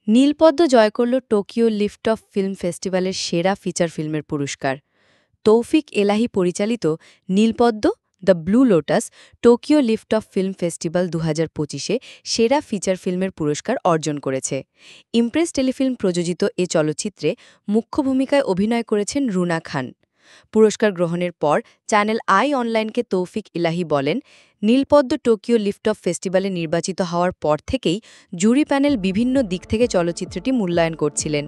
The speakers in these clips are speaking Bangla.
নীলপদ্ম জয় করল টোকিও লিফট অফ ফিল্ম ফেস্টিভ্যালের সেরা ফিচার ফিল্মের পুরস্কার। তৌফিক এলাহি পরিচালিত Nilpadma the blue lotus Tokyo lift off film festival ২০২৫-এ সেরা ফিচার ফিল্মের পুরস্কার অর্জন করেছে। ইমপ্রেস টেলিফিল্ম প্রযোজিত এ চলচ্চিত্রে মুখ্য ভূমিকায় অভিনয় করেছেন রুনা খান। পুরস্কার গ্রহণের পর চ্যানেল আই অনলাইনকে তৌফিক ইলাহি বলেন, নীলপদ্ম টোকিও লিফট অফ ফেস্টিভ্যালে নির্বাচিত হওয়ার পর থেকেই জুরি প্যানেল বিভিন্ন দিক থেকে চলচ্চিত্রটি মূল্যায়ন করছিলেন।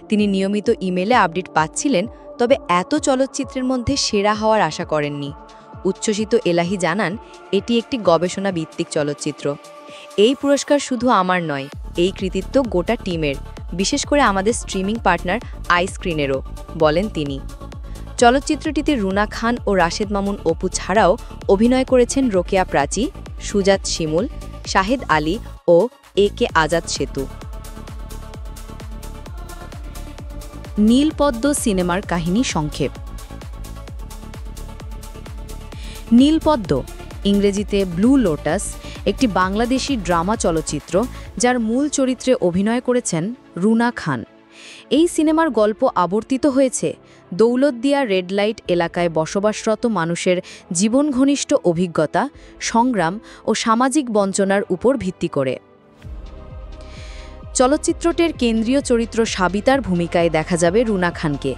তিনি নিয়মিত ইমেলে আপডেট পাচ্ছিলেন, তবে এত চলচ্চিত্রের মধ্যে সেরা হওয়ার আশা করেননি। উচ্ছ্বসিত এলাহি জানান, এটি একটি গবেষণা ভিত্তিক চলচ্চিত্র। এই পুরস্কার শুধু আমার নয়, এই কৃতিত্ব গোটা টিমের, বিশেষ করে আমাদের স্ট্রিমিং পার্টনার আইস্ক্রিনেরও, বলেন তিনি। চলচ্চিত্রটিতে রুনা খান ও রাশেদ মামুন অপু ছাড়াও অভিনয় করেছেন রোকেয়া প্রাচী, সুজাত শিমুল, শাহেদ আলী ও এ কে আজাদ সেতু। নীলপদ্ম সিনেমার কাহিনী সংক্ষেপ। নীলপদ্ম, ইংরেজিতে ব্লু লোটাস, একটি বাংলাদেশি ড্রামা চলচ্চিত্র যার মূল চরিত্রে অভিনয় করেছেন রুনা খান। এই সিনেমার গল্প আবর্তিত হয়েছে দৌলতদিয়া রেড লাইট এলাকায় বসবাসরত মানুষের জীবন ঘনিষ্ঠ অভিজ্ঞতা, সংগ্রাম ও সামাজিক বঞ্চনার উপর ভিত্তি করে। চলচ্চিত্রটির কেন্দ্রীয় চরিত্র সাবিতার ভূমিকায় দেখা যাবে রুনা খানকে।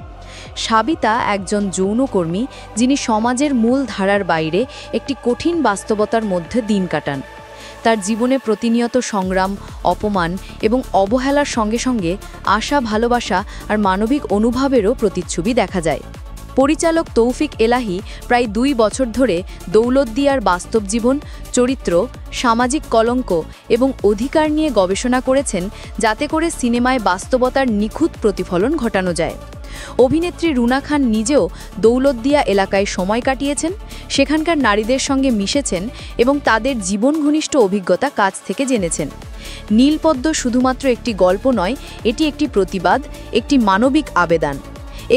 সাবিতা একজন যৌনকর্মী, যিনি সমাজের মূল ধারার বাইরে একটি কঠিন বাস্তবতার মধ্যে দিন কাটান। তার জীবনে প্রতিনিয়ত সংগ্রাম, অপমান এবং অবহেলার সঙ্গে সঙ্গে আশা, ভালোবাসা আর মানবিক অনুভবেরও প্রতিচ্ছবি দেখা যায়। পরিচালক তৌফিক এলাহি প্রায় ২ বছর ধরে দৌলতদিয়ার বাস্তব জীবন, চরিত্র, সামাজিক কলঙ্ক এবং অধিকার নিয়ে গবেষণা করেছেন, যাতে করে সিনেমায় বাস্তবতার নিখুঁত প্রতিফলন ঘটানো যায়। অভিনেত্রী রুনা খান নিজেও দৌলতদিয়া এলাকায় সময় কাটিয়েছেন, সেখানকার নারীদের সঙ্গে মিশেছেন এবং তাদের জীবন ঘনিষ্ঠ অভিজ্ঞতা কাছ থেকে জেনেছেন। নীলপদ্ম শুধুমাত্র একটি গল্প নয়, এটি একটি প্রতিবাদ, একটি মানবিক আবেদন।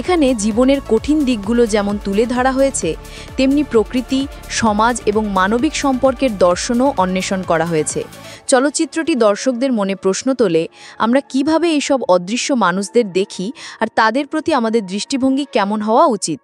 এখানে জীবনের কঠিন দিকগুলো যেমন তুলে ধরা হয়েছে, তেমনি প্রকৃতি, সমাজ এবং মানবিক সম্পর্কের দর্শনও অন্বেষণ করা হয়েছে। চলচ্চিত্রটি দর্শকদের মনে প্রশ্ন তোলে, আমরা কিভাবে এইসব অদৃশ্য মানুষদের দেখি আর তাদের প্রতি আমাদের দৃষ্টিভঙ্গি কেমন হওয়া উচিত।